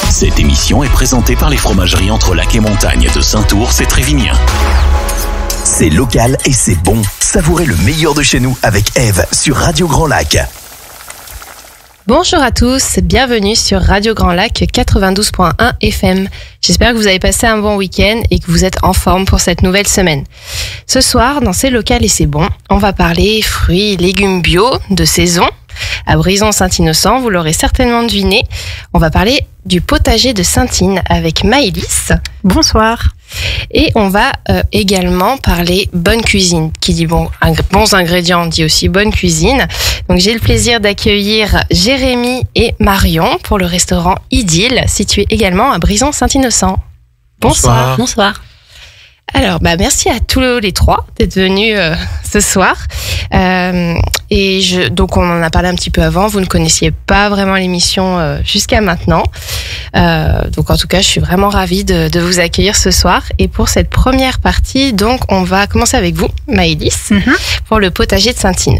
Cette émission est présentée par les fromageries Entrelacs et Montagne de Saint-Ours et Trévignien. C'est local et c'est bon. Savourez le meilleur de chez nous avec Ève sur Radio Grand Lac. Bonjour à tous, bienvenue sur Radio Grand Lac 92.1 FM. J'espère que vous avez passé un bon week-end et que vous êtes en forme pour cette nouvelle semaine. Ce soir, dans C'est local et c'est bon, on va parler fruits et légumes bio de saison. À Brison-Saint-Innocent, vous l'aurez certainement deviné, on va parler du potager de Saint-Ine avec Maëlys. Bonsoir. Et on va également parler bonne cuisine. Qui dit bons ingrédients dit aussi bonne cuisine. Donc j'ai le plaisir d'accueillir Jérémy et Marion pour le restaurant Idylle, situé également à Brison-Saint-Innocent. Bonsoir. Bonsoir. Alors, merci à tous les trois d'être venus ce soir. Donc, on en a parlé un petit peu avant. Vous ne connaissiez pas vraiment l'émission jusqu'à maintenant. Donc, en tout cas, je suis vraiment ravie de vous accueillir ce soir. Et pour cette première partie, donc, on va commencer avec vous, Maëlys, pour le potager de Saint-Ine.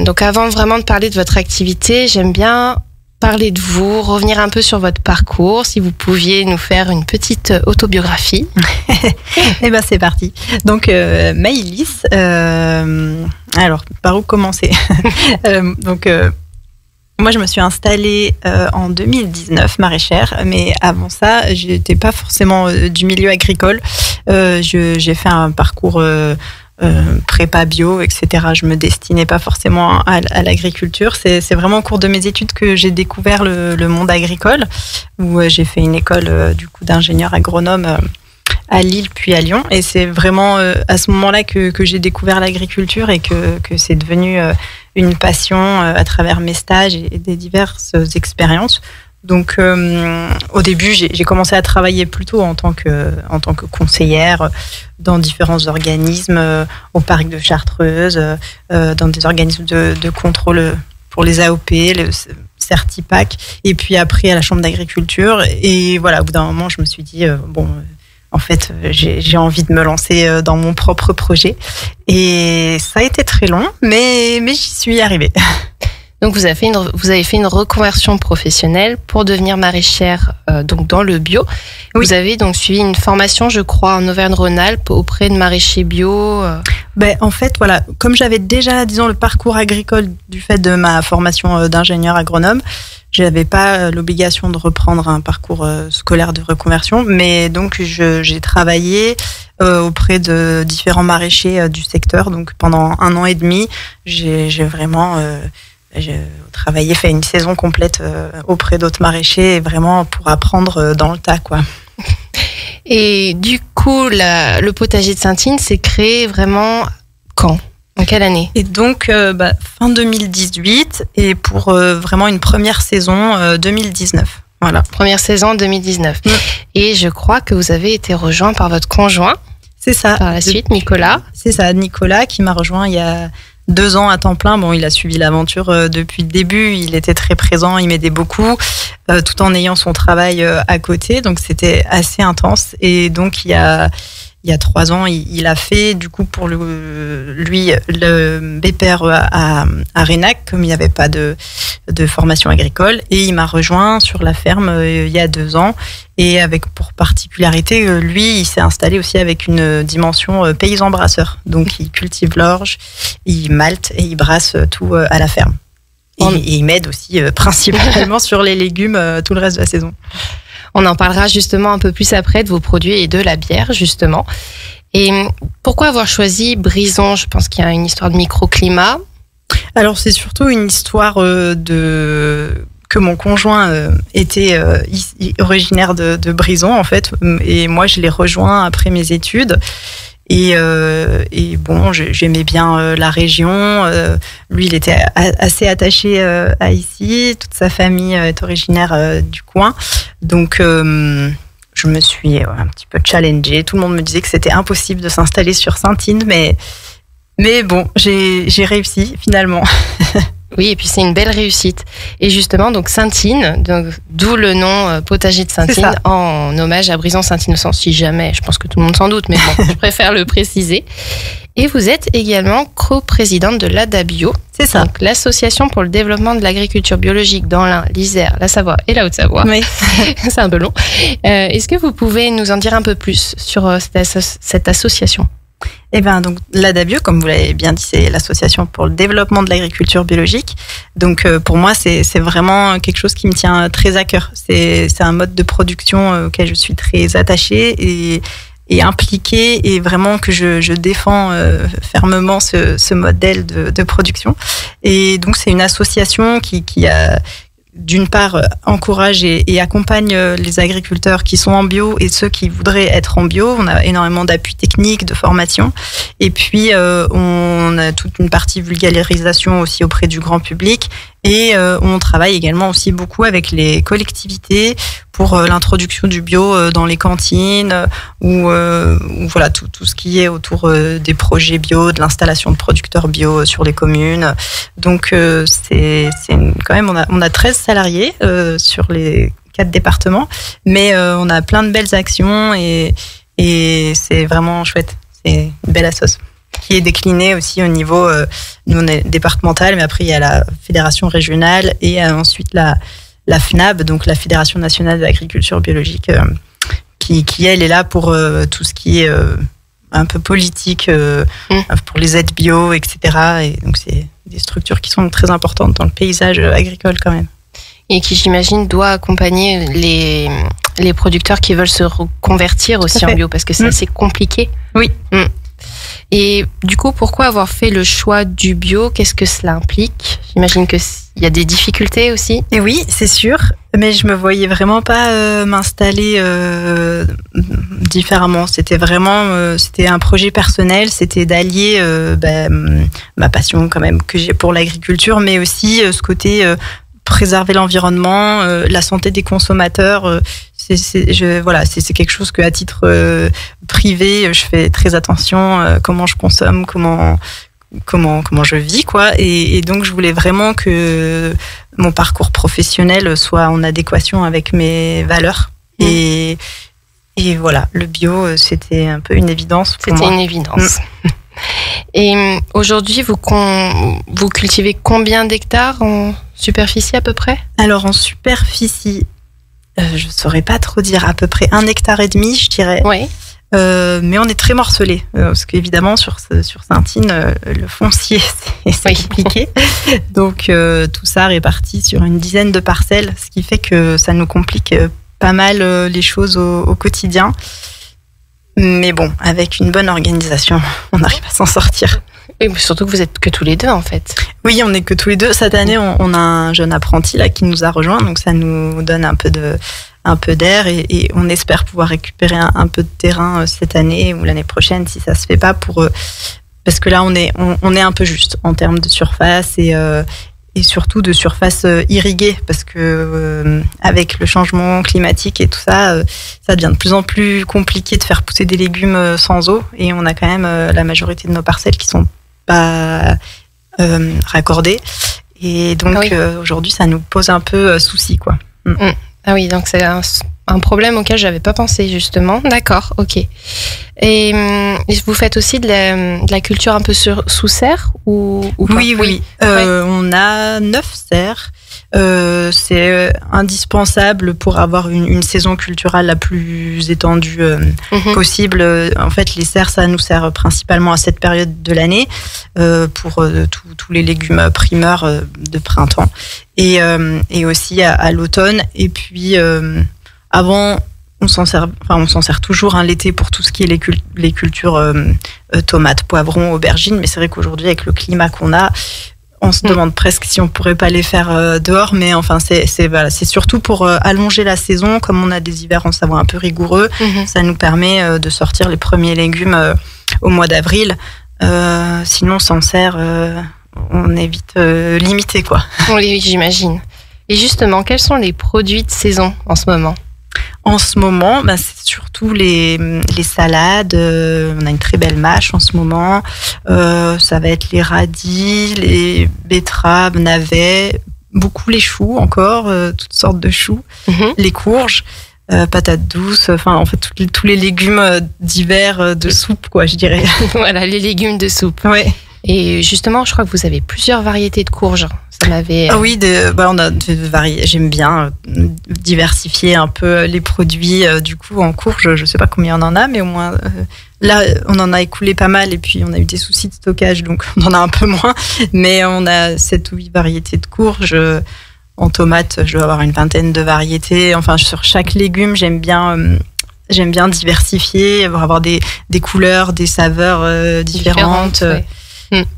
Donc, avant vraiment de parler de votre activité, j'aime bien parler de vous, revenir un peu sur votre parcours, si vous pouviez nous faire une petite autobiographie. Eh ben c'est parti. Donc Maëlys, alors par où commencer? Moi je me suis installée en 2019 maraîchère, mais avant ça j'étais pas forcément du milieu agricole. J'ai fait un parcours prépa bio, etc. Je me destinais pas forcément à l'agriculture. C'est vraiment au cours de mes études que j'ai découvert le monde agricole, où j'ai fait une école du coup d'ingénieur agronome à Lille puis à Lyon. Et c'est vraiment à ce moment-là que j'ai découvert l'agriculture et que c'est devenu une passion à travers mes stages et des diverses expériences. Donc, au début, j'ai commencé à travailler plutôt en tant que conseillère dans différents organismes, au parc de Chartreuse, dans des organismes de contrôle pour les AOP, le Certipac, et puis après à la Chambre d'agriculture. Et voilà, au bout d'un moment, je me suis dit, en fait, j'ai envie de me lancer dans mon propre projet. Et ça a été très long, mais j'y suis arrivée. Donc vous avez fait une reconversion professionnelle pour devenir maraîchère donc dans le bio. Oui. Vous avez donc suivi une formation, je crois, en Auvergne-Rhône-Alpes auprès de maraîchers bio. En fait, voilà, comme j'avais déjà, disons, le parcours agricole du fait de ma formation d'ingénieur agronome, j'avais pas l'obligation de reprendre un parcours scolaire de reconversion, mais donc j'ai travaillé auprès de différents maraîchers du secteur. Donc pendant 1 an et demi, j'ai vraiment travaillé, fait une saison complète auprès d'autres maraîchers, vraiment pour apprendre dans le tas, quoi. Et du coup, le potager de Saint-Ine s'est créé vraiment quand? En quelle année? Et donc, fin 2018 et pour vraiment une première saison 2019. Voilà. Première saison 2019. Et je crois que vous avez été rejoint par votre conjoint. C'est ça. Par la suite, Nicolas. C'est ça, Nicolas qui m'a rejoint il y a 2 ans à temps plein. Bon, il a suivi l'aventure depuis le début. Il était très présent, il m'aidait beaucoup, tout en ayant son travail à côté. Donc, c'était assez intense. Et donc, il y a 3 ans, il a fait, du coup, pour lui, le BPR à Renac, comme il n'y avait pas de formation agricole. Et il m'a rejoint sur la ferme il y a 2 ans. Et avec pour particularité, lui, il s'est installé aussi avec une dimension paysan-brasseur. Donc, il cultive l'orge, il malte et il brasse tout à la ferme. Et il m'aide aussi principalement sur les légumes tout le reste de la saison. On en parlera justement un peu plus après de vos produits et de la bière, justement. Et pourquoi avoir choisi Brison? Je pense qu'il y a une histoire de microclimat. Alors, c'est surtout une histoire que mon conjoint était originaire de Brison, en fait. Et moi, je l'ai rejoint après mes études. Et bon, j'aimais bien la région. Lui, il était assez attaché à ici. Toute sa famille est originaire du coin. Donc, je me suis un petit peu challengée. Tout le monde me disait que c'était impossible de s'installer sur Saint-Ine, mais bon, j'ai réussi finalement. Oui, et puis c'est une belle réussite. Et justement, donc Saintine, donc, d'où le nom potager de Saintine, en hommage à Brison-Saint-Innocent, si jamais, je pense que tout le monde s'en doute, mais bon, je préfère le préciser. Et vous êtes également co-présidente de l'ADABio. C'est ça. Donc, l'association pour le développement de l'agriculture biologique dans l'Ain, l'Isère, la Savoie et la Haute-Savoie. Oui. C'est un peu long. Est-ce que vous pouvez nous en dire un peu plus sur cette association ? Eh bien, donc, l'ADABio, comme vous l'avez bien dit, c'est l'association pour le développement de l'agriculture biologique. Donc, pour moi, c'est vraiment quelque chose qui me tient très à cœur. C'est un mode de production auquel je suis très attachée et impliquée, et vraiment que je défends fermement ce modèle de production. Et donc, c'est une association qui a, d'une part, encourage et accompagne les agriculteurs qui sont en bio et ceux qui voudraient être en bio. On a énormément d'appui technique, de formation. Et puis, on a toute une partie vulgarisation aussi auprès du grand public. Et on travaille également aussi beaucoup avec les collectivités pour l'introduction du bio dans les cantines ou voilà tout ce qui est autour des projets bio, de l'installation de producteurs bio sur les communes. Donc c'est quand même on a 13 salariés sur les 4 départements, mais on a plein de belles actions et c'est vraiment chouette. C'est une belle assoce qui est déclinée aussi au niveau nous on est départemental, mais après il y a la fédération régionale et ensuite la FNAB, donc la Fédération nationale de l'agriculture biologique, qui elle est là pour tout ce qui est un peu politique, pour les aides bio, etc. Et donc c'est des structures qui sont très importantes dans le paysage agricole quand même. Et qui, j'imagine, doit accompagner les producteurs qui veulent se reconvertir aussi en bio, parce que c'est assez compliqué. Oui. Et du coup, pourquoi avoir fait le choix du bio ? Qu'est-ce que cela implique ? J'imagine qu'il y a des difficultés aussi. Et oui, c'est sûr, mais je me voyais vraiment pas m'installer différemment. C'était vraiment, c'était un projet personnel, c'était d'allier ma passion quand même que j'ai pour l'agriculture, mais aussi ce côté préserver l'environnement, la santé des consommateurs. C'est quelque chose que à titre privé, je fais très attention comment je consomme, comment je vis, quoi. Et donc je voulais vraiment que mon parcours professionnel soit en adéquation avec mes valeurs. Et voilà, le bio, c'était un peu une évidence pour moi. C'était une évidence. Et aujourd'hui, vous cultivez combien d'hectares en superficie à peu près ? Alors en superficie, je ne saurais pas trop dire, à peu près 1,5 hectare, je dirais. Oui. Mais on est très morcelé, parce qu'évidemment sur Saintine, le foncier c'est compliqué. Donc tout ça réparti sur une dizaine de parcelles, ce qui fait que ça nous complique pas mal les choses au quotidien. Mais bon, avec une bonne organisation, on arrive à s'en sortir. Et surtout que vous êtes que tous les deux en fait. Oui, on est que tous les deux. Cette année, on a un jeune apprenti là qui nous a rejoint, donc ça nous donne un peu d'air et on espère pouvoir récupérer un peu de terrain cette année ou l'année prochaine si ça se fait pas parce que là on est un peu juste en termes de surface et surtout de surface irriguée, parce que avec le changement climatique et tout ça, ça devient de plus en plus compliqué de faire pousser des légumes sans eau, et on a quand même la majorité de nos parcelles qui sont pas raccordées, et donc aujourd'hui ça nous pose un peu souci, quoi. Ah oui, donc c'est un problème auquel j'avais pas pensé justement. D'accord, ok. Et vous faites aussi de la culture un peu sous serre ou Oui. On a 9 serres. C'est indispensable pour avoir une saison culturelle la plus étendue possible. En fait, les serres, ça nous sert principalement à cette période de l'année pour tous les légumes primeurs de printemps et aussi à l'automne. Et puis avant, on s'en sert toujours l'été pour tout ce qui est les cultures tomates, poivrons, aubergines. Mais c'est vrai qu'aujourd'hui, avec le climat qu'on a, on se demande presque si on pourrait pas les faire dehors, mais enfin c'est surtout pour allonger la saison. Comme on a des hivers en Savoie un peu rigoureux, ça nous permet de sortir les premiers légumes au mois d'avril. Sinon, sans serre, on est vite limité, quoi. Oui, j'imagine. Et justement, quels sont les produits de saison en ce moment ? En ce moment, c'est surtout les salades. On a une très belle mâche en ce moment. Ça va être les radis, les betteraves, navets, beaucoup les choux encore, toutes sortes de choux, les courges, patates douces, enfin en fait tous les légumes d'hiver de soupe, quoi, je dirais. Voilà, les légumes de soupe. Ouais. Et justement, je crois que vous avez plusieurs variétés de courges. Ça m'avait... Ah oui, on a j'aime bien diversifier un peu les produits. Du coup, en courges, je sais pas combien on en a, mais au moins là, on en a écoulé pas mal. Et puis, on a eu des soucis de stockage, donc on en a un peu moins. Mais on a 7 ou 8 variétés de courges. En tomates, je dois avoir une vingtaine de variétés. Enfin, sur chaque légume, j'aime bien diversifier, avoir des couleurs, des saveurs différentes. Ouais.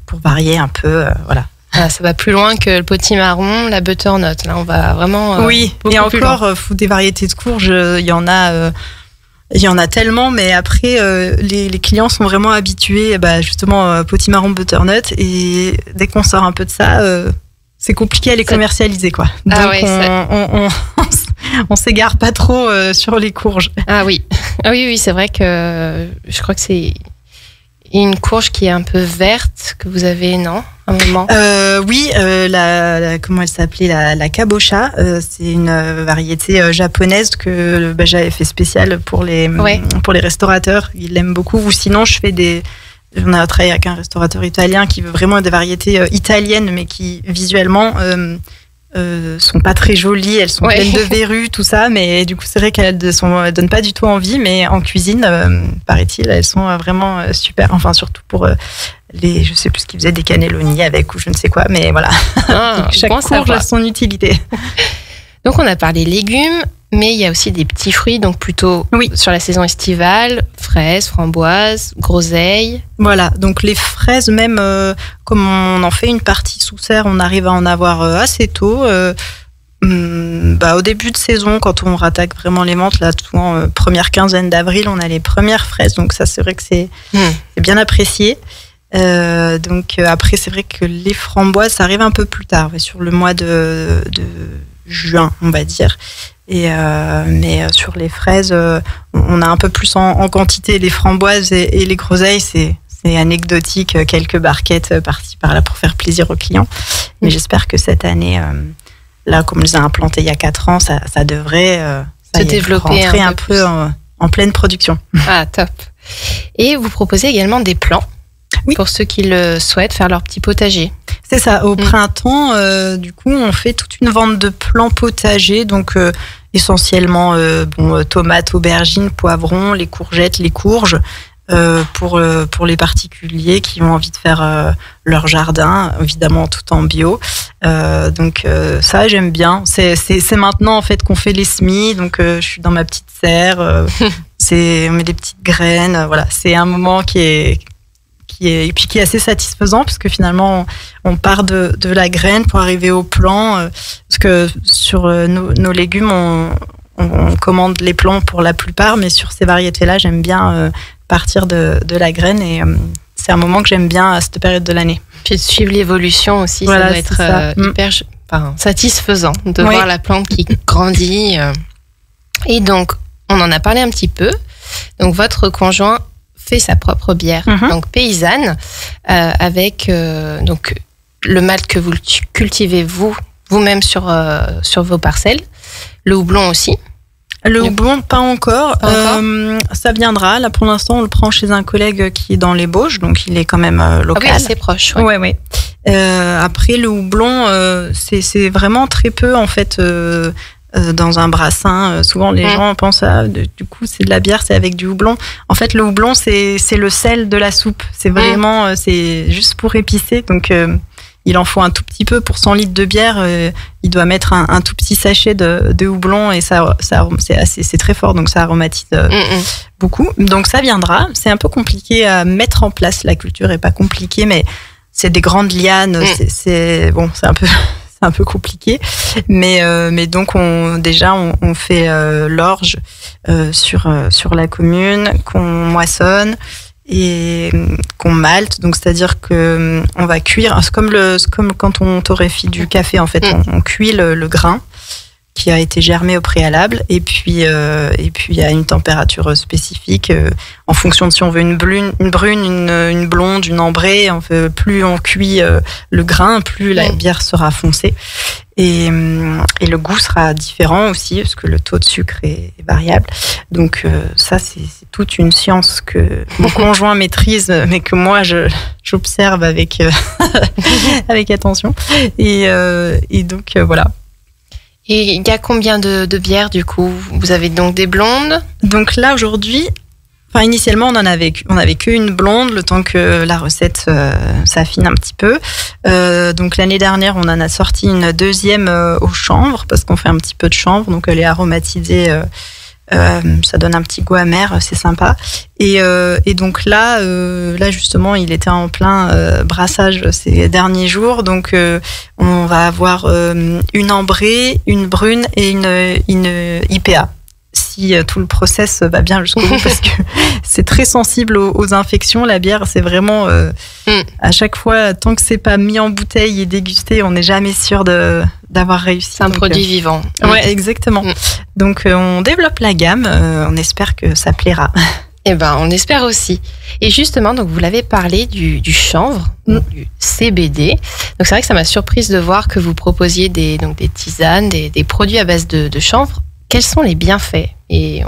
Pour varier un peu, voilà. Ah, ça va plus loin que le potimarron, la butternut. Là, on va vraiment. Oui, et encore, des variétés de courges, il y en a tellement, mais après, les clients sont vraiment habitués, justement, potimarron, butternut, et dès qu'on sort un peu de ça, c'est compliqué à les commercialiser, quoi. Donc, on s'égare pas trop sur les courges. Ah oui, c'est vrai que je crois que c'est une courge qui est un peu verte que vous avez, non, à un moment. Oui, comment elle s'appelait, la kabocha. C'est une variété japonaise que j'avais fait spéciale pour les restaurateurs. Ils l'aiment beaucoup. Ou sinon, on a travaillé avec un restaurateur italien qui veut vraiment des variétés italiennes, mais qui visuellement sont pas très jolies. Elles sont pleines de verrues, tout ça, mais du coup c'est vrai qu'elles donnent pas du tout envie, mais en cuisine, paraît-il, elles sont vraiment super. Enfin, surtout pour je sais plus ce qu'ils faisaient, des cannelloni avec ou je ne sais quoi, mais voilà. Chaque courge a son utilité. Donc on a parlé légumes, mais il y a aussi des petits fruits, donc plutôt sur la saison estivale, fraises, framboises, groseilles. Voilà, donc les fraises, même comme on en fait une partie sous serre, on arrive à en avoir assez tôt. Au début de saison, quand on rattaque vraiment les menthes, là, souvent, première quinzaine d'avril, on a les premières fraises, donc ça c'est vrai que c'est bien apprécié. Donc après c'est vrai que les framboises, ça arrive un peu plus tard, sur le mois de juin, on va dire. Mais sur les fraises, on a un peu plus en quantité. Les framboises et les groseilles, c'est anecdotique, quelques barquettes par-ci par-là pour faire plaisir aux clients. Mais j'espère que cette année, là, comme je les ai implantées il y a 4 ans, ça devrait se développer rentrer un peu en pleine production. Ah, top. Et vous proposez également des plants pour ceux qui le souhaitent, faire leur petit potager. C'est ça, au printemps, du coup, on fait toute une vente de plants potagers, donc essentiellement tomates, aubergines, poivrons, les courgettes, les courges, pour les particuliers qui ont envie de faire leur jardin, évidemment tout en bio. Donc ça, j'aime bien. C'est maintenant en fait qu'on fait les semis, donc je suis dans ma petite serre, on met des petites graines, voilà. C'est un moment qui est assez satisfaisant, parce que finalement on part de la graine pour arriver au plant, parce que sur nos légumes on commande les plants pour la plupart, mais sur ces variétés là j'aime bien partir de la graine, et c'est un moment que j'aime bien à cette période de l'année. Puis de suivre l'évolution aussi, ça doit être hyper satisfaisant de voir la plante qui grandit. Et donc on en a parlé un petit peu, donc votre conjoint fait sa propre bière, donc paysanne, avec donc le malt que vous cultivez vous-même sur vos parcelles, le houblon aussi. Le houblon, pas encore. Ça viendra. Là, pour l'instant, on le prend chez un collègue qui est dans les Bauges, donc il est quand même local. Ah oui, assez proche. Ouais. Après, le houblon, c'est vraiment très peu, en fait. Dans un brassin, souvent les gens pensent du coup c'est de la bière, c'est avec du houblon. En fait, le houblon c'est le sel de la soupe. C'est vraiment c'est juste pour épicer. Donc il en faut un tout petit peu pour 100 litres de bière. Il doit mettre un tout petit sachet de houblon, et ça c'est très fort, donc ça aromatise beaucoup. Donc ça viendra. C'est un peu compliqué à mettre en place. La culture est pas compliquée, mais c'est des grandes lianes. C'est un peu compliqué, mais donc on fait l'orge sur la commune, qu'on moissonne et qu'on malte. Donc c'est-à-dire que on va cuire. C'est comme quand on torréfie du café, en fait. On cuit le grain qui a été germé au préalable, et puis à une température spécifique en fonction de si on veut une brune, une blonde, une ambrée. Plus on cuit le grain, plus la bière sera foncée. Et le goût sera différent aussi, parce que le taux de sucre est variable. Donc ça, c'est toute une science que mon conjoint maîtrise, mais que moi, j'observe avec attention. Et donc, voilà. Et il y a combien de bières, du coup? Vous avez donc des blondes? Donc là, aujourd'hui... initialement, on avait qu'une blonde, le temps que la recette s'affine un petit peu. Donc l'année dernière, on en a sorti une deuxième au chanvre, parce qu'on fait un petit peu de chanvre, donc elle est aromatisée. Ça donne un petit goût amer, c'est sympa. Et donc là justement, il était en plein brassage ces derniers jours. Donc on va avoir une ambrée, une brune et une IPA. Si tout le process va bien jusqu'au bout, parce que c'est très sensible aux infections. La bière, c'est vraiment à chaque fois, tant que c'est pas mis en bouteille et dégusté, on n'est jamais sûr d'avoir réussi. C'est un produit vivant. Ouais, exactement. Donc on développe la gamme, on espère que ça plaira. Eh ben, on espère aussi. Et justement, donc vous l'avez parlé du chanvre, du CBD. Donc c'est vrai que ça m'a surprise de voir que vous proposiez des tisanes, des produits à base de chanvre. Quels sont les bienfaits? Et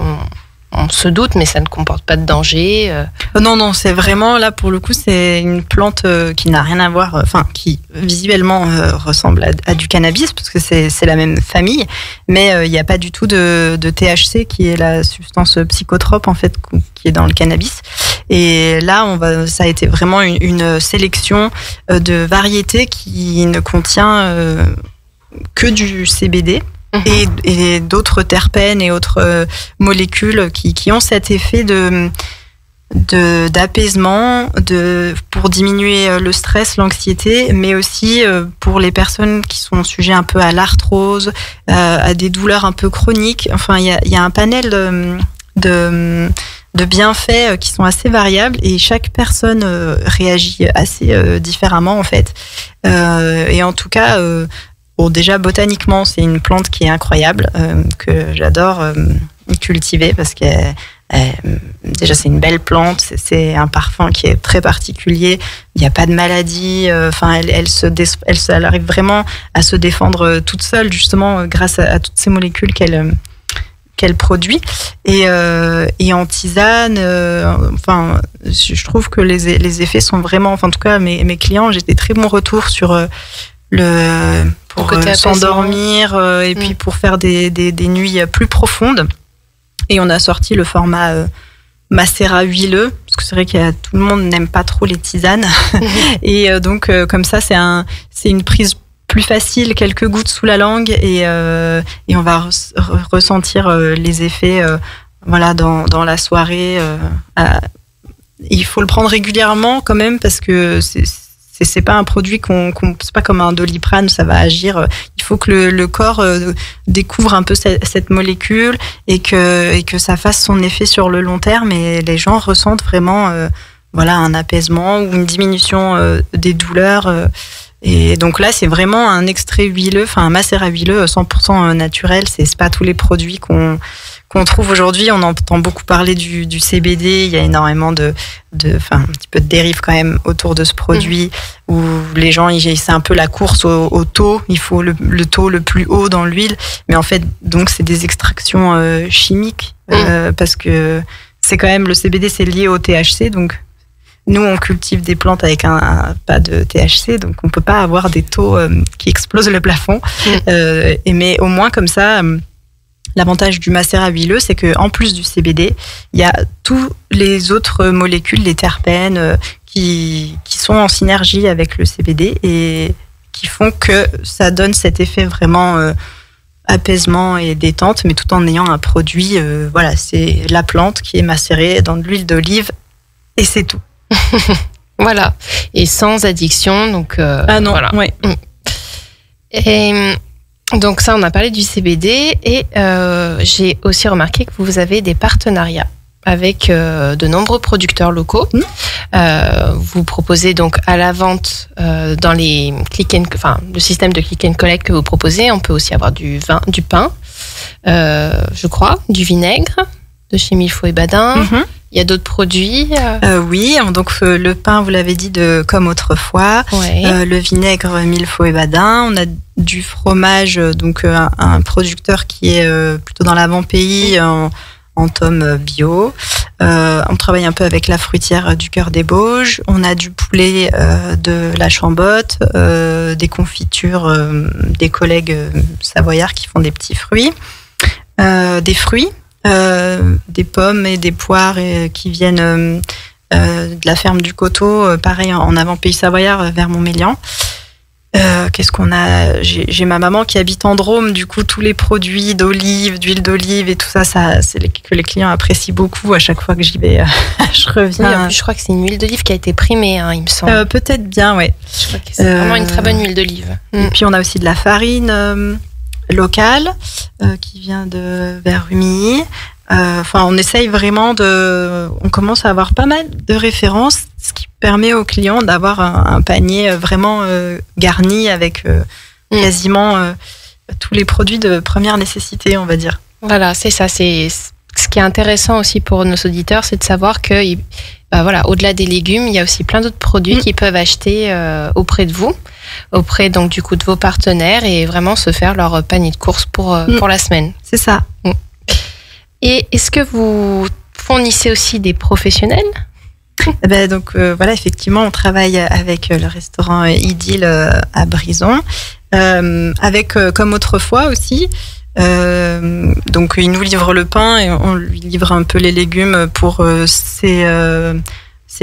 on se doute, mais ça ne comporte pas de danger. Non, c'est vraiment, là, pour le coup, c'est une plante qui n'a rien à voir, qui visuellement ressemble à du cannabis, parce que c'est la même famille, mais il n'y a pas du tout de THC, qui est la substance psychotrope, en fait, qui est dans le cannabis. Et là, ça a été vraiment une sélection de variétés qui ne contient que du CBD. Et d'autres terpènes et autres molécules qui ont cet effet d'apaisement, pour diminuer le stress, l'anxiété, mais aussi pour les personnes qui sont sujets un peu à l'arthrose, à des douleurs un peu chroniques. Enfin, il y a un panel de bienfaits qui sont assez variables, et chaque personne réagit assez différemment, en fait. Et en tout cas, déjà, botaniquement, c'est une plante qui est incroyable, que j'adore cultiver, parce que déjà, c'est une belle plante, c'est un parfum qui est très particulier, il n'y a pas de maladie, elle arrive vraiment à se défendre toute seule, justement, grâce à toutes ces molécules qu'elle produit. Et en tisane, je trouve que les effets sont vraiment... en tout cas, mes clients, j'ai des très bons retours sur... pour s'endormir et puis pour faire des nuits plus profondes. Et on a sorti le format macérat huileux, parce que c'est vrai que tout le monde n'aime pas trop les tisanes. Et donc comme ça, c'est une prise plus facile, quelques gouttes sous la langue, et on va ressentir les effets dans la soirée. Il faut le prendre régulièrement quand même, parce que c'est pas un produit c'est pas comme un Doliprane, ça va agir. Il faut que le corps découvre un peu cette molécule, et que ça fasse son effet sur le long terme, et les gens ressentent vraiment un apaisement ou une diminution des douleurs. Et donc là, c'est vraiment un extrait huileux, un macérat huileux 100% naturel. C'est pas tous les produits qu'on trouve aujourd'hui. On entend beaucoup parler du CBD. Il y a énormément un petit peu de dérive quand même autour de ce produit, où les gens, c'est un peu la course au taux. Il faut le taux le plus haut dans l'huile. Mais en fait, donc, c'est des extractions chimiques, parce que c'est quand même, le CBD, c'est lié au THC. Donc, nous, on cultive des plantes avec pas de THC, donc on peut pas avoir des taux qui explosent le plafond. Mais au moins, comme ça, l'avantage du macérat huileux, c'est qu'en plus du CBD, il y a tous les autres molécules, les terpènes, qui sont en synergie avec le CBD, et qui font que ça donne cet effet vraiment apaisement et détente, mais tout en ayant un produit, c'est la plante qui est macérée dans de l'huile d'olive, et c'est tout. Voilà, et sans addiction, donc non, voilà. Ouais. Et donc ça, on a parlé du CBD, et j'ai aussi remarqué que vous avez des partenariats avec de nombreux producteurs locaux. Vous proposez donc à la vente dans les le système de click and collect que vous proposez. On peut aussi avoir du vin, du pain. je crois, du vinaigre de chez Milfo et Badin. Il y a d'autres produits Oui, donc le pain, vous l'avez dit, comme autrefois. Ouais. Le vinaigre Milfo et Badin. On a du fromage, donc un producteur qui est plutôt dans l'avant-pays en tome bio. On travaille un peu avec la fruitière du Cœur des Bauges. On a du poulet de la Chambotte, des confitures des collègues savoyards qui font des petits fruits, des fruits. Des pommes et des poires qui viennent de la ferme du Coteau, pareil en avant-pays savoyard vers Montmélian. Qu'est-ce qu'on a ? J'ai ma maman qui habite en Drôme, du coup tous les produits d'olive, d'huile d'olive et tout ça, c'est que les clients apprécient beaucoup. À chaque fois que j'y vais, je reviens. Oui, en plus, je crois que c'est une huile d'olive qui a été primée, il me semble. Peut-être bien, ouais. Je crois que c'est vraiment une très bonne huile d'olive. Et puis on a aussi de la farine locale qui vient de vers Rumilly. On essaye vraiment on commence à avoir pas mal de références, ce qui permet aux clients d'avoir un panier vraiment garni avec quasiment tous les produits de première nécessité, on va dire. Voilà, c'est ça. C'est ce qui est intéressant aussi pour nos auditeurs, c'est de savoir que, au-delà des légumes, il y a aussi plein d'autres produits qu'ils peuvent acheter auprès de vous, auprès donc du coup de vos partenaires, et vraiment se faire leur panier de courses pour la semaine. C'est ça. Et est-ce que vous fournissez aussi des professionnels ? Donc effectivement, on travaille avec le restaurant Idylle à Brison, avec comme autrefois aussi. Donc il nous livre le pain et on lui livre un peu les légumes pour ses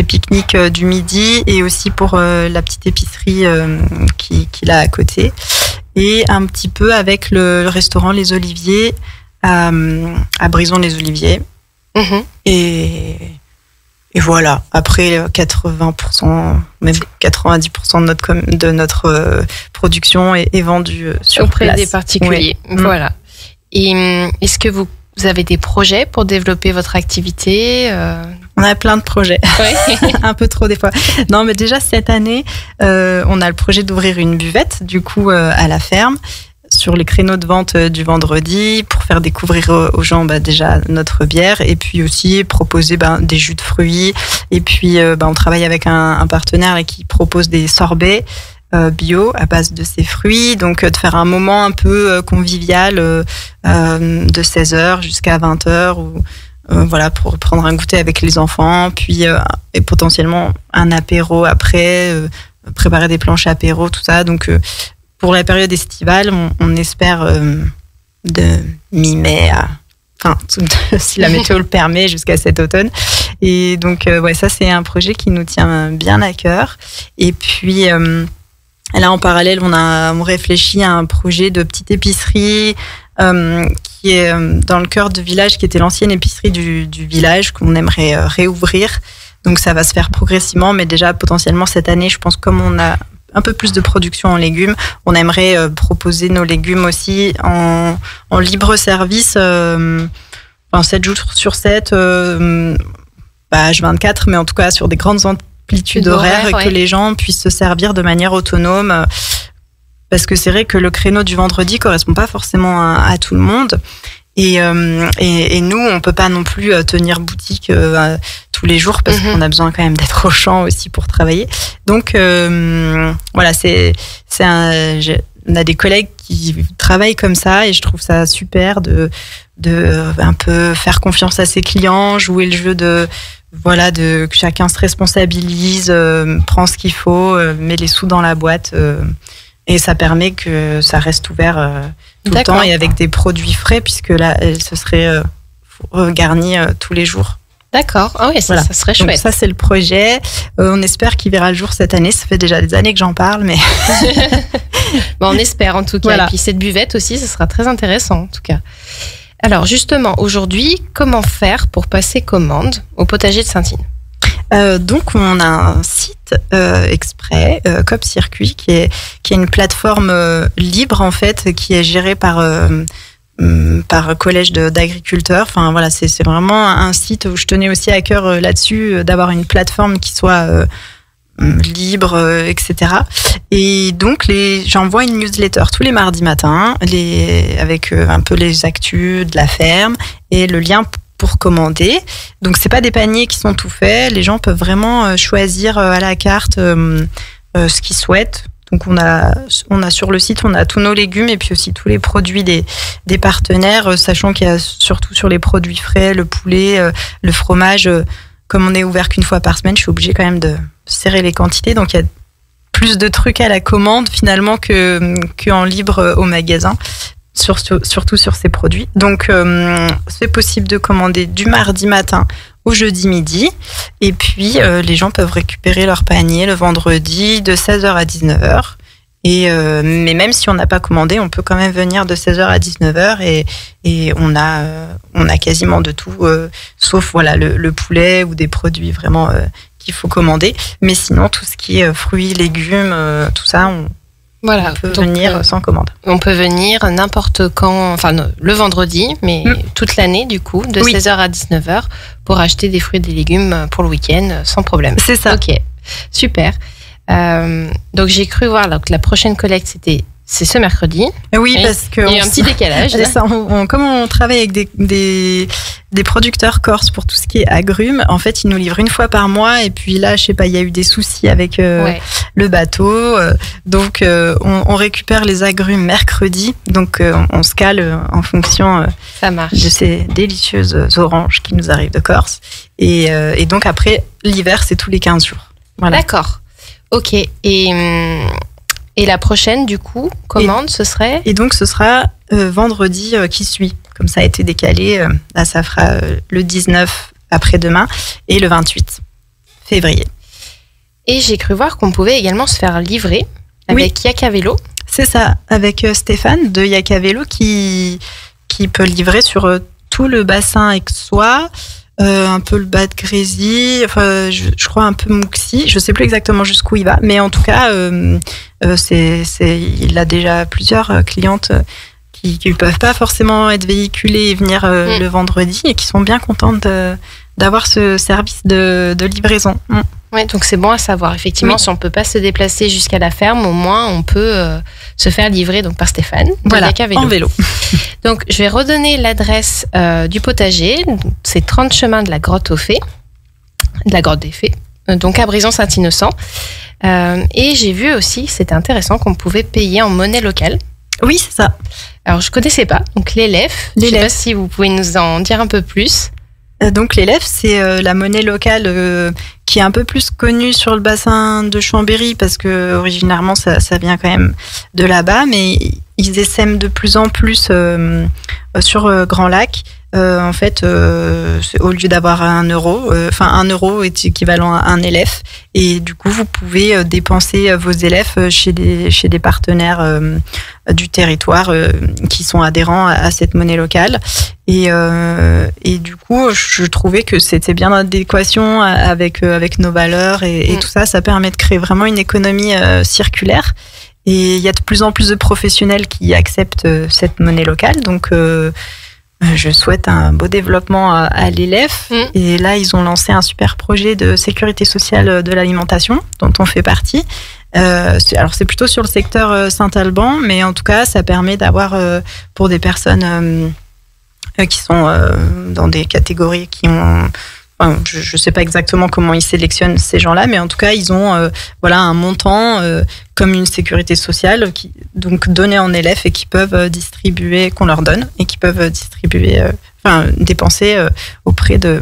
pique-niques du midi, et aussi pour la petite épicerie qu'il a à côté, et un petit peu avec le restaurant Les Oliviers à Brison-les-Oliviers. Et voilà, après 80%, même 90% de notre production est vendue sur auprès place. Des particuliers. Oui. Voilà. Et est-ce que vous avez des projets pour développer votre activité ? On a plein de projets, ouais. Un peu trop des fois. Non, mais déjà cette année, on a le projet d'ouvrir une buvette, du coup, à la ferme, sur les créneaux de vente du vendredi, pour faire découvrir aux gens déjà notre bière, et puis aussi proposer des jus de fruits. Et puis on travaille avec un partenaire là, qui propose des sorbets bio à base de ces fruits, donc de faire un moment un peu convivial de 16h jusqu'à 20h, pour prendre un goûter avec les enfants, puis et potentiellement un apéro après, préparer des planches apéro, tout ça. Donc pour la période estivale, on espère de mi-mai si la météo le permet, jusqu'à cet automne. Et donc, ça, c'est un projet qui nous tient bien à cœur. Et puis, là, en parallèle, on réfléchit à un projet de petite épicerie qui est dans le cœur du village, qui était l'ancienne épicerie du village, qu'on aimerait réouvrir. Donc, ça va se faire progressivement, mais déjà, potentiellement, cette année, je pense, comme on a un peu plus de production en légumes, on aimerait proposer nos légumes aussi en libre service, 7 jours sur 7, H24, mais en tout cas sur des grandes amplitudes horaires, que les gens puissent se servir de manière autonome, parce que c'est vrai que le créneau du vendredi correspond pas forcément à tout le monde. Et nous, on peut pas non plus tenir boutique tous les jours, parce qu'on a besoin quand même d'être au champ aussi pour travailler. Donc on a des collègues qui travaillent comme ça, et je trouve ça super de un peu faire confiance à ses clients, jouer le jeu de que chacun se responsabilise, prend ce qu'il faut, met les sous dans la boîte, et ça permet que ça reste ouvert tout le temps, et avec des produits frais, puisque là, ce serait garni tous les jours. D'accord, ça serait chouette. Donc ça, c'est le projet. On espère qu'il verra le jour cette année. Ça fait déjà des années que j'en parle, mais... on espère en tout cas. Voilà. Et puis cette buvette aussi, ce sera très intéressant en tout cas. Alors justement, aujourd'hui, comment faire pour passer commande au potager de Saint-Yves ? Donc on a un site exprès, Cop Circuit, qui est une plateforme libre en fait, qui est gérée par collège d'agriculteurs. C'est vraiment un site où je tenais aussi à cœur là-dessus, d'avoir une plateforme qui soit libre, etc. Et donc j'envoie une newsletter tous les mardis matins, avec un peu les actus de la ferme et le lien pour commander. Donc c'est pas des paniers qui sont tout faits, les gens peuvent vraiment choisir à la carte ce qu'ils souhaitent. Donc on a sur le site, on a tous nos légumes et puis aussi tous les produits des partenaires, sachant qu'il y a surtout sur les produits frais, le poulet, le fromage. Comme on est ouvert qu'une fois par semaine, je suis obligée quand même de serrer les quantités. Donc il y a plus de trucs à la commande finalement qu'en libre au magasin, surtout sur ces produits. Donc c'est possible de commander du mardi matin au jeudi midi. Et puis, les gens peuvent récupérer leur panier le vendredi de 16h à 19h. Mais même si on n'a pas commandé, on peut quand même venir de 16h à 19h et on a quasiment de tout, sauf voilà, le poulet ou des produits vraiment qu'il faut commander. Mais sinon, tout ce qui est fruits, légumes, tout ça, on peut venir sans commande. On peut venir n'importe quand, enfin le vendredi, mais toute l'année du coup, de 16h à 19h, pour acheter des fruits et des légumes pour le week-end sans problème. C'est ça. Ok, super. Donc j'ai cru voir que la prochaine collecte c'est ce mercredi. Oui, parce que il y a un petit décalage. Ça, comme on travaille avec des producteurs corses pour tout ce qui est agrumes, en fait, ils nous livrent une fois par mois. Et puis là, je sais pas, il y a eu des soucis avec le bateau. Donc, on récupère les agrumes mercredi. Donc, on se cale en fonction ça marche. de ces délicieuses oranges qui nous arrivent de Corse. Et donc, après, l'hiver, c'est tous les 15 jours. Voilà. D'accord. Ok. Et la prochaine, du coup, commande, ce serait ? Et donc, ce sera vendredi qui suit. Comme ça a été décalé, là, ça fera le 19 après-demain et le 28 février. Et j'ai cru voir qu'on pouvait également se faire livrer avec Yakavélo. C'est ça, avec Stéphane de Yakavélo qui peut livrer sur tout le bassin aixois, un peu le bas de Grésy, enfin, je crois un peu Mouxy, je sais plus exactement jusqu'où il va, mais en tout cas, il a déjà plusieurs clientes qui ne peuvent pas forcément être véhiculées et venir le vendredi et qui sont bien contentes d'avoir ce service de livraison. Oui, donc c'est bon à savoir. Effectivement, si on ne peut pas se déplacer jusqu'à la ferme, au moins on peut se faire livrer donc, par Stéphane. Voilà, en vélo. Donc je vais redonner l'adresse du potager. C'est 30 chemin de la Grotte aux Fées, de la Grotte des Fées, donc à Brison-Saint-Innocent. Et j'ai vu aussi, c'était intéressant, qu'on pouvait payer en monnaie locale. Oui, c'est ça. Alors je ne connaissais pas, donc l'élève. Je ne sais pas si vous pouvez nous en dire un peu plus. Donc l'élève, c'est la monnaie locale qui est un peu plus connue sur le bassin de Chambéry parce que originairement ça vient quand même de là-bas, mais ils essaiment de plus en plus sur Grand Lac. En fait, au lieu d'avoir 1 euro, 1 euro est équivalent à un élève, et du coup vous pouvez dépenser vos élèves chez des partenaires du territoire qui sont adhérents à cette monnaie locale. Et du coup, je trouvais que c'était bien en adéquation avec nos valeurs et tout ça. Ça permet de créer vraiment une économie circulaire. Et il y a de plus en plus de professionnels qui acceptent cette monnaie locale. Donc, je souhaite un beau développement à l'élève. Et là, ils ont lancé un super projet de sécurité sociale de l'alimentation, dont on fait partie. Alors, c'est plutôt sur le secteur Saint-Alban, mais en tout cas, ça permet d'avoir, pour des personnes qui sont dans des catégories qui ont... Enfin, je ne sais pas exactement comment ils sélectionnent ces gens-là, mais en tout cas, ils ont un montant comme une sécurité sociale, donc donné en élèves et qui peuvent distribuer, qu'on leur donne, et qui peuvent distribuer, dépenser auprès de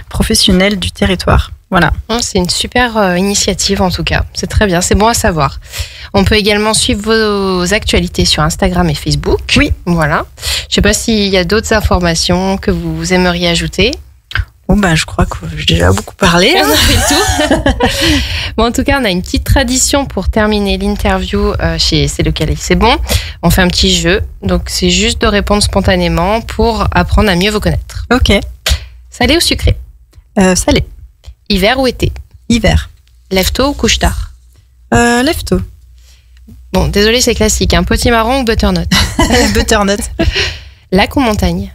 professionnels du territoire. Voilà. C'est une super initiative en tout cas. C'est très bien, c'est bon à savoir. On peut également suivre vos actualités sur Instagram et Facebook. Oui. Voilà. Je ne sais pas s'il y a d'autres informations que vous aimeriez ajouter. Je crois que j'ai déjà beaucoup parlé. On a fait tout. Bon, en tout cas, on a une petite tradition pour terminer l'interview chez C'est lequel et c'est bon. On fait un petit jeu. Donc, c'est juste de répondre spontanément pour apprendre à mieux vous connaître. Ok. Salé ou sucré ? Salé. Hiver ou été ? Hiver. Lève-tôt ou couche-tard ? Lève-tôt. Bon, désolé, c'est classique. Un potimarron ou butternut ? Butternut. Lac ou montagne ?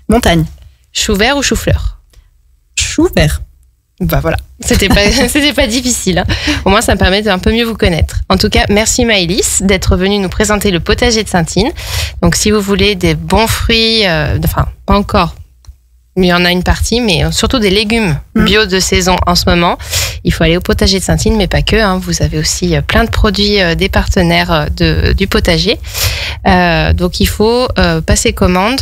Montagne. Chou vert ou chou-fleur ? Chou vert. Bah voilà, c'était pas difficile. Hein. Au moins, ça me permet d'un peu mieux vous connaître. En tout cas, merci Maëlys d'être venue nous présenter le potager de Saintine. Donc, si vous voulez des bons fruits, enfin, pas encore, mais il y en a une partie, mais surtout des légumes bio de saison en ce moment, il faut aller au potager de Saintine, mais pas que. Hein. Vous avez aussi plein de produits des partenaires du potager. Donc, il faut passer commande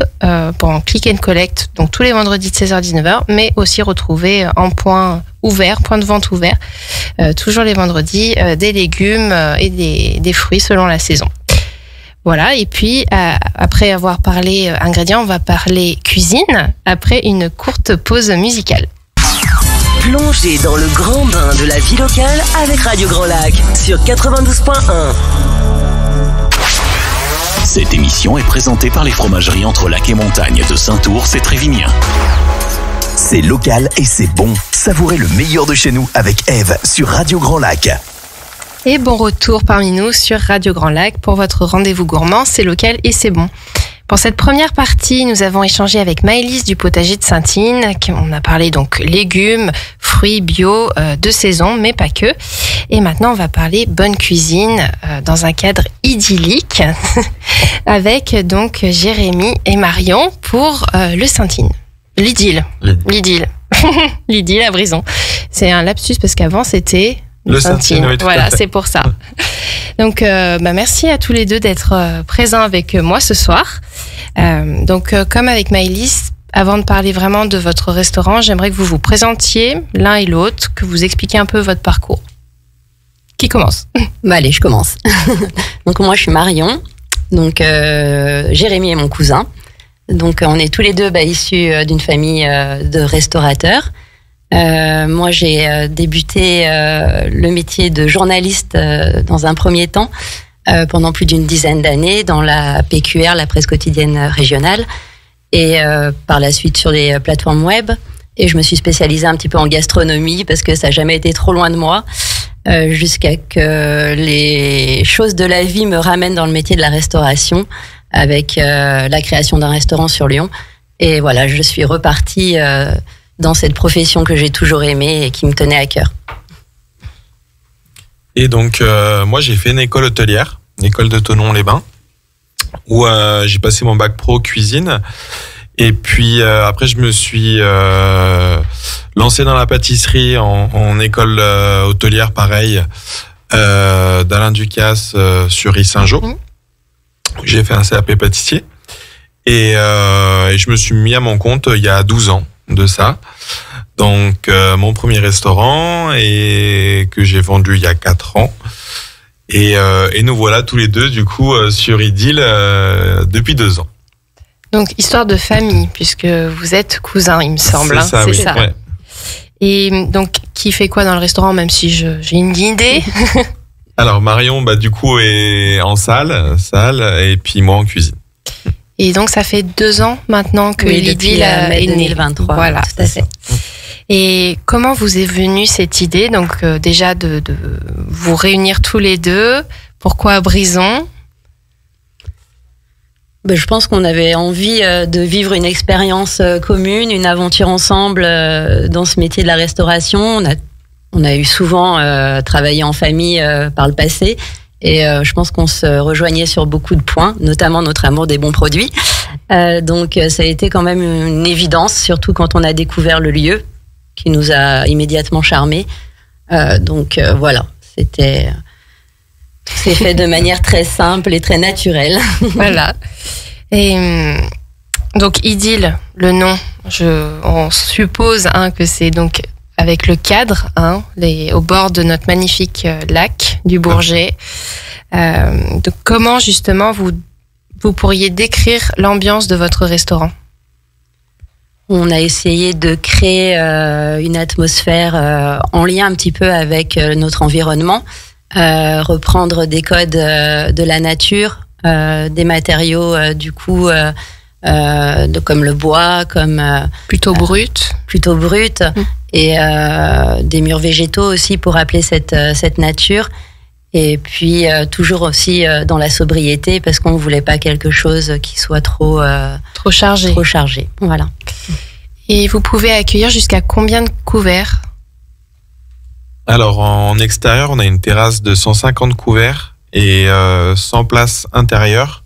pour en click and collect, donc tous les vendredis de 16h à 19h, mais aussi retrouver en point de vente ouvert, toujours les vendredis, des légumes et des fruits selon la saison. Voilà, et puis après avoir parlé ingrédients, on va parler cuisine après une courte pause musicale. Plongez dans le grand bain de la vie locale avec Radio Grand Lac sur 92.1. Cette émission est présentée par les fromageries Entre Lac et Montagne de Saint-Ours et Trévignien. C'est local et c'est bon. Savourez le meilleur de chez nous avec Eve sur Radio Grand Lac. Et bon retour parmi nous sur Radio Grand Lac pour votre rendez-vous gourmand, c'est local et c'est bon. Pour cette première partie, nous avons échangé avec Maëlys du potager de Saintine. On a parlé donc légumes, fruits bio de saison, mais pas que. Et maintenant, on va parler bonne cuisine dans un cadre idyllique avec donc Jérémy et Marion pour le Saintine. L'idylle. L'idylle à Brison. C'est un lapsus parce qu'avant, c'était... Le Saintine, oui, voilà, c'est pour ça. Donc, merci à tous les deux d'être présents avec moi ce soir. Comme avec Maëlys, avant de parler vraiment de votre restaurant, j'aimerais que vous vous présentiez l'un et l'autre, que vous expliquiez un peu votre parcours. Qui commence ? Allez, je commence. Donc, moi, je suis Marion. Donc, Jérémy est mon cousin. Donc, on est tous les deux issus d'une famille de restaurateurs. Moi, j'ai débuté le métier de journaliste dans un premier temps, pendant plus d'une dizaine d'années, dans la PQR, la presse quotidienne régionale, et par la suite sur les plateformes web. Et je me suis spécialisée un petit peu en gastronomie parce que ça n'a jamais été trop loin de moi, jusqu'à que les choses de la vie me ramènent dans le métier de la restauration avec la création d'un restaurant sur Lyon. Et voilà, je suis repartie dans cette profession que j'ai toujours aimée et qui me tenait à cœur. Et donc, moi, j'ai fait une école hôtelière, une école de Thonon-les-Bains, où j'ai passé mon bac pro cuisine. Et puis, après, je me suis lancé dans la pâtisserie en école hôtelière, pareil, d'Alain Ducasse sur Ris-Saint-Jean. J'ai fait un CAP pâtissier. Et je me suis mis à mon compte il y a 12 ans. De ça. Donc, mon premier restaurant et que j'ai vendu il y a 4 ans. Et nous voilà tous les deux, du coup, sur Idylle depuis 2 ans. Donc, histoire de famille, puisque vous êtes cousins, il me semble. C'est ça, oui. Ça. Ouais. Et donc, qui fait quoi dans le restaurant, même si j'ai une idée? Alors, Marion, du coup, est en salle, et puis moi en cuisine. Et donc, ça fait 2 ans maintenant que l'Idylle est née. 2023. Voilà, tout à fait. Et comment vous est venue cette idée, donc déjà de vous réunir tous les deux? Pourquoi à Brison? Je pense qu'on avait envie de vivre une expérience commune, une aventure ensemble dans ce métier de la restauration. On a eu souvent travaillé en famille par le passé. Et je pense qu'on se rejoignait sur beaucoup de points, notamment notre amour des bons produits. Donc ça a été quand même une évidence, surtout quand on a découvert le lieu, qui nous a immédiatement charmés. Voilà, c'est fait de manière très simple et très naturelle. Voilà. Et donc Idylle, le nom, on suppose que c'est donc avec le cadre, au bord de notre magnifique lac du Bourget. Donc comment justement vous pourriez décrire l'ambiance de votre restaurant? On a essayé de créer une atmosphère en lien un petit peu avec notre environnement, reprendre des codes de la nature, des matériaux comme le bois, comme plutôt brut, et des murs végétaux aussi pour rappeler cette nature. Et puis toujours aussi dans la sobriété parce qu'on ne voulait pas quelque chose qui soit trop chargé. Voilà. Et vous pouvez accueillir jusqu'à combien de couverts Alors, en extérieur, on a une terrasse de 150 couverts et 100 places intérieures.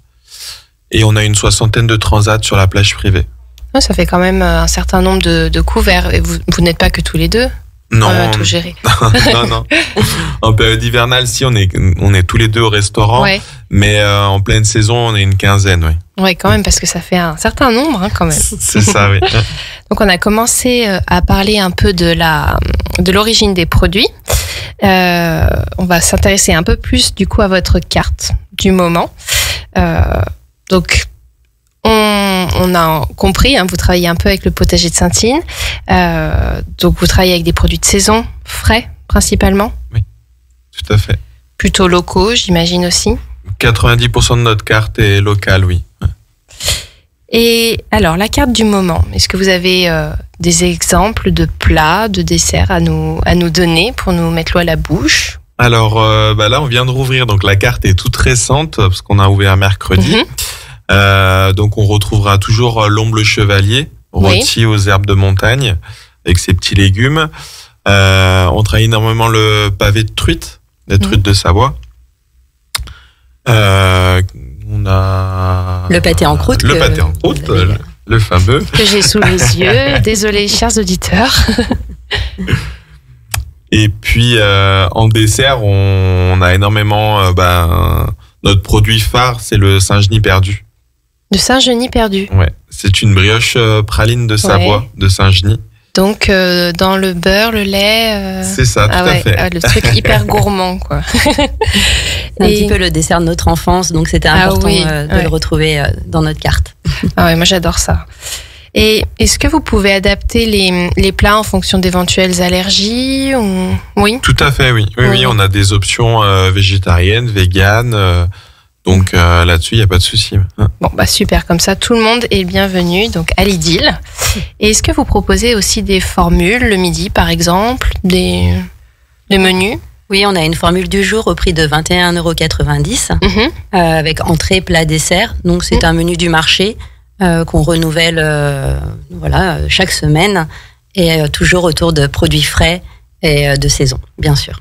Et on a une 60aine de transats sur la plage privée. Ouais, ça fait quand même un certain nombre de couverts. Et vous n'êtes pas que tous les deux Non. tout gérer. non. En période hivernale, si, on est tous les deux au restaurant. Ouais. Mais en pleine saison, on est une quinzaine, oui. Ouais, quand même, parce que ça fait un certain nombre, quand même. C'est ça, oui. Donc, on a commencé à parler un peu de l'origine des produits. On va s'intéresser un peu plus, du coup, à votre carte du moment. Donc, on a compris, vous travaillez un peu avec le potager de Saint-Tine. Donc, vous travaillez avec des produits de saison, frais, principalement. Oui, tout à fait. Plutôt locaux, j'imagine aussi. 90% de notre carte est locale, oui. Et alors, la carte du moment, est-ce que vous avez des exemples de plats, de desserts à nous donner pour nous mettre l'eau à la bouche? Alors là, on vient de rouvrir, donc la carte est toute récente parce qu'on a ouvert mercredi. Donc on retrouvera toujours l'omble chevalier, rôti aux herbes de montagne, avec ses petits légumes. On travaille énormément le pavé de truite, la truite de Savoie. On a le pâté en croûte. Le fameux. Que j'ai sous les yeux. Désolé, chers auditeurs. Et puis en dessert, on a énormément. Notre produit phare, c'est le Saint-Genis perdu. De Saint-Genis perdu. Ouais, c'est une brioche praline de Savoie, de Saint-Genis. Donc dans le beurre, le lait. C'est ça, tout à fait. Le truc hyper gourmand, quoi. C'est un petit peu le dessert de notre enfance, donc c'était important de le retrouver dans notre carte. Ah ouais, moi j'adore ça. Et est-ce que vous pouvez adapter les plats en fonction d'éventuelles allergies ou... Oui. Tout à fait, oui. Oui, on a des options végétariennes, véganes. Donc là-dessus, il n'y a pas de souci. Bon, super, comme ça, tout le monde est bienvenu, donc à l'idylle. Et est-ce que vous proposez aussi des formules, le midi par exemple, des menus? Oui, on a une formule du jour au prix de 21,90 € avec entrée, plat, dessert. Donc c'est un menu du marché qu'on renouvelle chaque semaine et toujours autour de produits frais et de saison, bien sûr.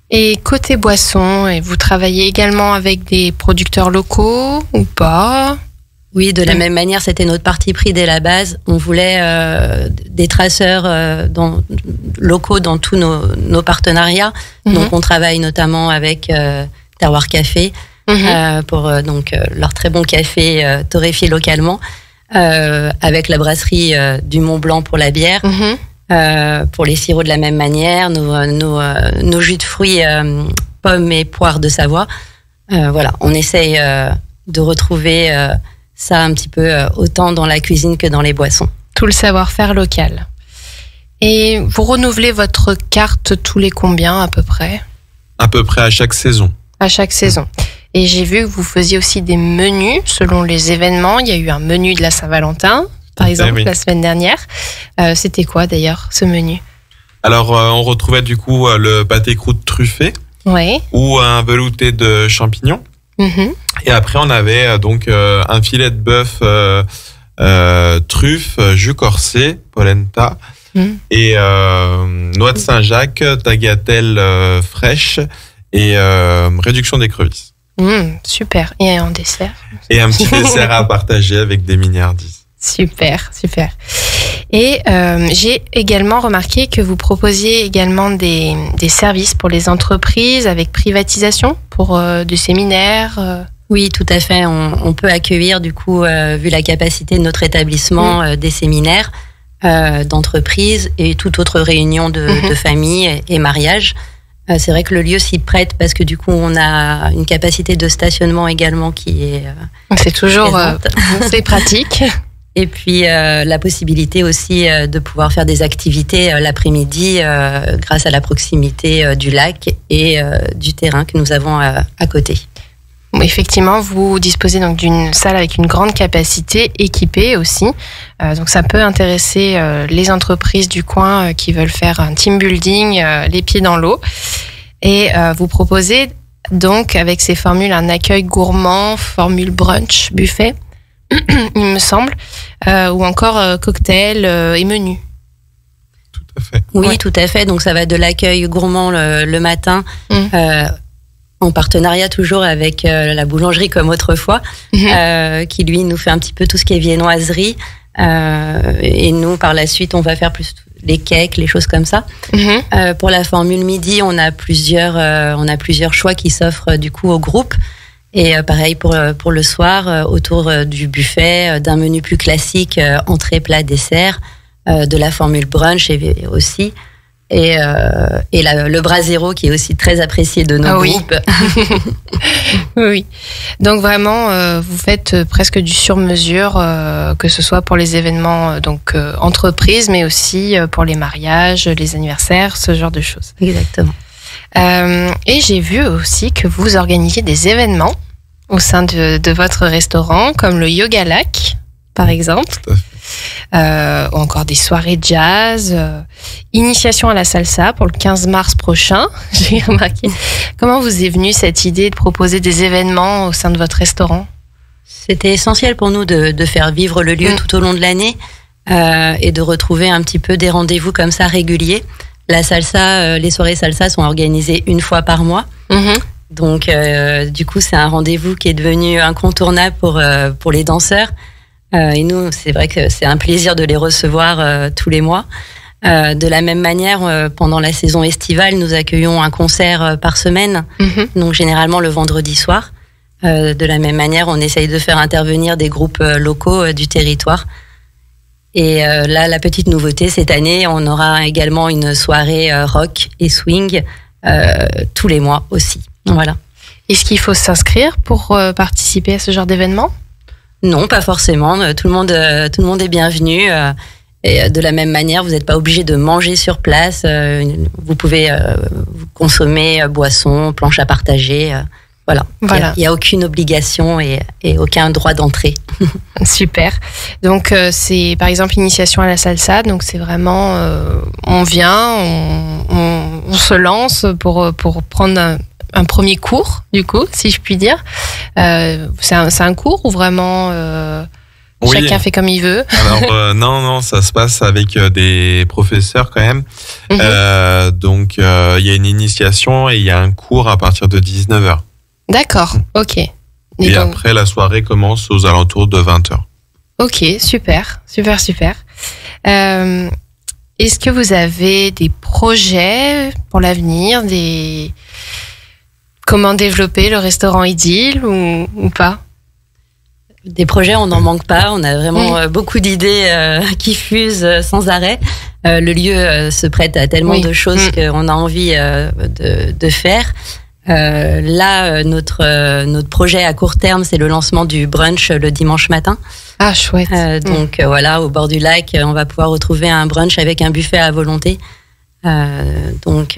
Et côté boisson, vous travaillez également avec des producteurs locaux ou pas? Oui, de la même manière, c'était notre parti pris dès la base. On voulait des traceurs locaux dans tous nos partenariats. Donc, on travaille notamment avec Terroir Café pour leur très bon café torréfié localement, avec la brasserie du Mont Blanc pour la bière. Pour les sirops de la même manière, nos jus de fruits, pommes et poires de Savoie. On essaye de retrouver ça un petit peu autant dans la cuisine que dans les boissons. Tout le savoir-faire local. Et vous renouvelez votre carte tous les combien à peu près? À peu près à chaque saison. À chaque saison. Et j'ai vu que vous faisiez aussi des menus selon les événements. Il y a eu un menu de la Saint-Valentin, par exemple, la semaine dernière. C'était quoi d'ailleurs ce menu? Alors, on retrouvait du coup le pâté croûte truffé ou un velouté de champignons. Et après, on avait donc un filet de bœuf truffe, jus corsé, polenta et noix de Saint-Jacques, tagliatelle fraîche et réduction d'écrevisses. Super. Et en dessert? Et un petit dessert à partager avec des mignardises. Super. Et j'ai également remarqué que vous proposiez également des services pour les entreprises avec privatisation pour des séminaires. Oui, tout à fait. On peut accueillir, du coup, vu la capacité de notre établissement, des séminaires d'entreprises et toute autre réunion de famille et mariage. C'est vrai que le lieu s'y prête parce que du coup, on a une capacité de stationnement également qui est... c'est toujours c'est pratique. Et puis la possibilité aussi de pouvoir faire des activités l'après-midi grâce à la proximité du lac et du terrain que nous avons à côté. Effectivement, vous disposez donc d'une salle avec une grande capacité équipée aussi. Donc ça peut intéresser les entreprises du coin qui veulent faire un team building, les pieds dans l'eau. Et vous proposez donc avec ces formules un accueil gourmand, formule brunch, buffet, il me semble, ou encore cocktail et menu. Tout à fait. Oui, Ouais. tout à fait. Donc ça va de l'accueil gourmand le matin, Mm. en partenariat toujours avec la boulangerie comme autrefois, qui lui nous fait un petit peu tout ce qui est viennoiserie. Et nous, par la suite, on va faire plus les cakes, les choses comme ça. Pour la formule midi, on a plusieurs choix qui s'offrent du coup au groupe. Et pareil pour le soir, autour du buffet, d'un menu plus classique, entrée, plat, dessert, de la formule brunch aussi. Et le brasero qui est aussi très apprécié de nos groupes. Oui. Donc vraiment, vous faites presque du sur-mesure, que ce soit pour les événements entreprises, mais aussi pour les mariages, les anniversaires, ce genre de choses. Exactement. Et j'ai vu aussi que vous organisiez des événements au sein de votre restaurant, comme le Yoga Lac, par exemple. Tout à fait. Ou encore des soirées jazz, initiation à la salsa pour le 15 mars prochain, j'ai remarqué. Comment vous est venue cette idée de proposer des événements au sein de votre restaurant ? C'était essentiel pour nous de faire vivre le lieu tout au long de l'année et de retrouver un petit peu des rendez-vous comme ça réguliers. La salsa, les soirées salsa sont organisées une fois par mois. Donc, du coup, c'est un rendez-vous qui est devenu incontournable pour les danseurs. Et nous, c'est vrai que c'est un plaisir de les recevoir tous les mois. De la même manière, pendant la saison estivale, nous accueillons un concert par semaine, donc généralement le vendredi soir. De la même manière, on essaye de faire intervenir des groupes locaux du territoire. Et là, la petite nouveauté, cette année, on aura également une soirée rock et swing tous les mois aussi. Voilà. Est-ce qu'il faut s'inscrire pour participer à ce genre d'événement ? Non, pas forcément. Tout le monde est bienvenu. Et de la même manière, vous n'êtes pas obligé de manger sur place. Vous pouvez consommer boissons, planches à partager. Voilà. Il n'y a aucune obligation et aucun droit d'entrée. Super. Donc, c'est par exemple initiation à la salsa. Donc, c'est vraiment, on vient, on se lance pour prendre un premier cours, du coup, si je puis dire. C'est un cours ou vraiment chacun fait comme il veut? Alors non, ça se passe avec des professeurs quand même. Donc il y a une initiation et il y a un cours à partir de 19h. D'accord, ok. Et donc, après, la soirée commence aux alentours de 20h. Ok, super. Est-ce que vous avez des projets pour l'avenir, comment développer le restaurant Idylle ou pas? Des projets, on n'en manque pas. On a vraiment beaucoup d'idées qui fusent sans arrêt. Le lieu se prête à tellement de choses qu'on a envie de faire. Là, notre projet à court terme, c'est le lancement du brunch le dimanche matin. Ah, chouette. Donc voilà, au bord du lac, on va pouvoir retrouver un brunch avec un buffet à volonté. Donc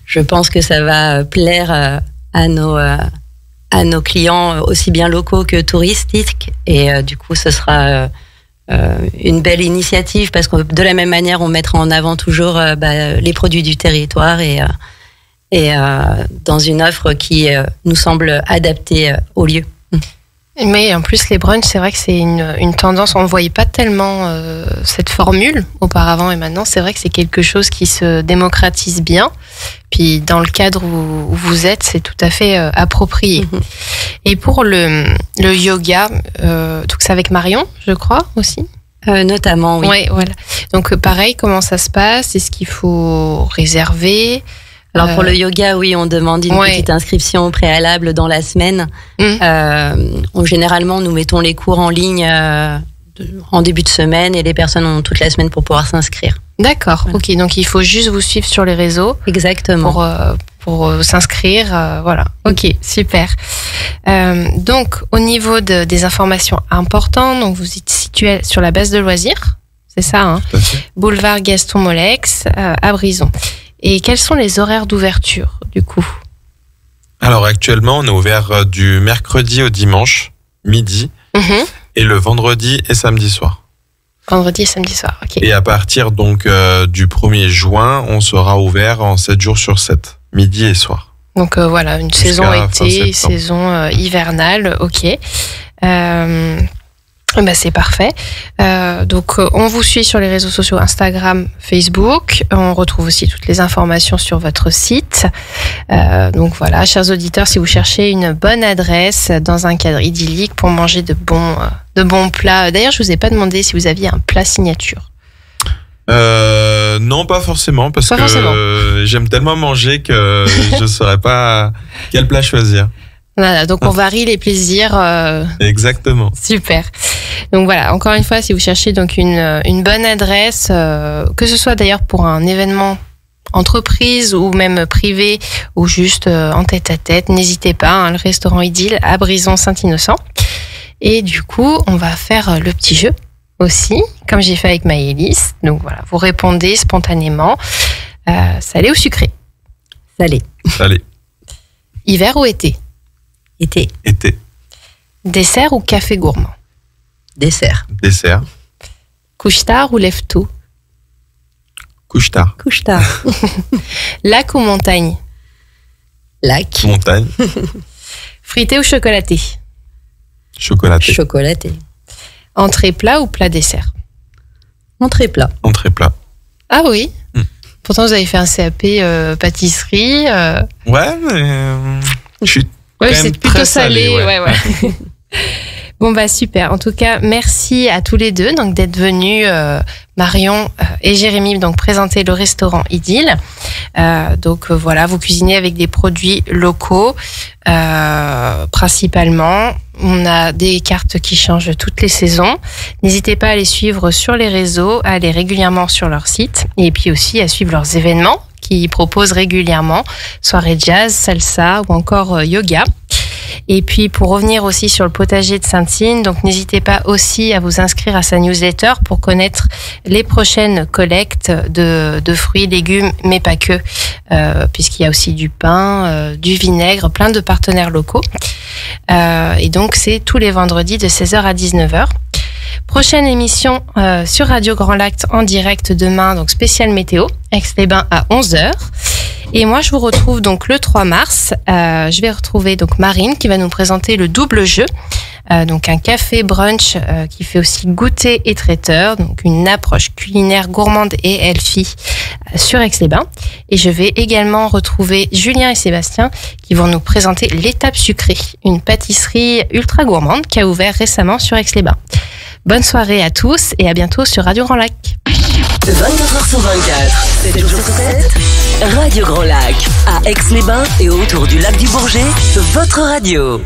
je pense que ça va plaire à nos clients aussi bien locaux que touristiques. Et du coup, ce sera une belle initiative parce que de la même manière, on mettra en avant toujours les produits du territoire et dans une offre qui nous semble adaptée au lieu. Mais en plus, les brunchs, c'est vrai que c'est une tendance. On ne voyait pas tellement cette formule auparavant et maintenant, c'est vrai que c'est quelque chose qui se démocratise bien. Puis dans le cadre où vous êtes, c'est tout à fait approprié. Et pour le yoga, donc c'est avec Marion, je crois, aussi notamment, oui. Ouais, voilà. Donc pareil, comment ça se passe? Est-ce qu'il faut réserver? Alors pour le yoga, oui, on demande une petite inscription au préalable dans la semaine. Généralement, nous mettons les cours en ligne en début de semaine et les personnes ont toute la semaine pour pouvoir s'inscrire. D'accord, ok. Donc il faut juste vous suivre sur les réseaux. Exactement. Pour s'inscrire, voilà. Ok, super. Donc au niveau des informations importantes, donc vous êtes situé sur la base de loisirs, c'est ça, hein? Boulevard Gaston Molex à Brison. Et quels sont les horaires d'ouverture, du coup? Alors, actuellement, on est ouvert du mercredi au dimanche, midi, et le vendredi et samedi soir. Vendredi et samedi soir, ok. Et à partir donc du 1er juin, on sera ouvert en 7 jours sur 7, midi et soir. Donc voilà, une saison été, saison hivernale, ok. C'est parfait. Donc, on vous suit sur les réseaux sociaux Instagram, Facebook. On retrouve aussi toutes les informations sur votre site. Donc voilà, chers auditeurs, si vous cherchez une bonne adresse dans un cadre idyllique pour manger de bons plats. D'ailleurs, je vous ai pas demandé si vous aviez un plat signature. Non, pas forcément, parce que j'aime tellement manger que je saurais pas quel plat choisir. Voilà, donc on varie les plaisirs. Exactement. Super. Donc voilà, encore une fois, si vous cherchez donc une bonne adresse, que ce soit d'ailleurs pour un événement entreprise ou même privé ou juste en tête-à-tête, n'hésitez pas, le restaurant Idylle à Brison-Saint-Innocent. Et du coup, on va faire le petit jeu aussi, comme j'ai fait avec Maëlys. Donc voilà, vous répondez spontanément. Salé ou sucré? Salé. Salé. Hiver ou été? Été. Été. Dessert ou café gourmand? Dessert. Dessert. Couche-tard ou lève-tôt? Couche-tard. Couche-tard. Lac ou montagne? Lac. Montagne. Frité ou chocolaté? Chocolaté. Chocolaté. Entrée plat ou plat dessert? Entrée plat. Entrée plat. Ah oui. Pourtant, vous avez fait un CAP pâtisserie. Ouais, mais je suis Ouais, quand même c'est plutôt très salé. Ouais. Bon, super. En tout cas, merci à tous les deux donc d'être venus, Marion et Jérémy, donc présenter le restaurant Idylle. Voilà, vous cuisinez avec des produits locaux, principalement. On a des cartes qui changent toutes les saisons. N'hésitez pas à les suivre sur les réseaux, à aller régulièrement sur leur site et puis aussi à suivre leurs événements qui proposent régulièrement soirée jazz, salsa ou encore yoga. Et puis pour revenir aussi sur le potager de Sainte-Signe, donc n'hésitez pas aussi à vous inscrire à sa newsletter pour connaître les prochaines collectes de fruits, légumes, mais pas que, puisqu'il y a aussi du pain, du vinaigre, plein de partenaires locaux. Et donc c'est tous les vendredis de 16h à 19h. Prochaine émission sur Radio Grand Lac en direct demain, donc spécial météo, Aix-les-Bains à 11h. Et moi, je vous retrouve donc le 3 mars. Je vais retrouver donc Marine qui va nous présenter le double jeu. Donc un café brunch qui fait aussi goûter et traiteur. Donc une approche culinaire gourmande et healthy sur Aix-les-Bains. Et je vais également retrouver Julien et Sébastien qui vont nous présenter l'étape sucrée. Une pâtisserie ultra gourmande qui a ouvert récemment sur Aix-les-Bains. Bonne soirée à tous et à bientôt sur Radio Grand Lac. 24h/24, 7 jours sur 7. Radio Grand Lac, à Aix-les-Bains et autour du lac du Bourget, votre radio.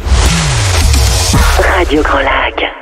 Radio Grand Lac.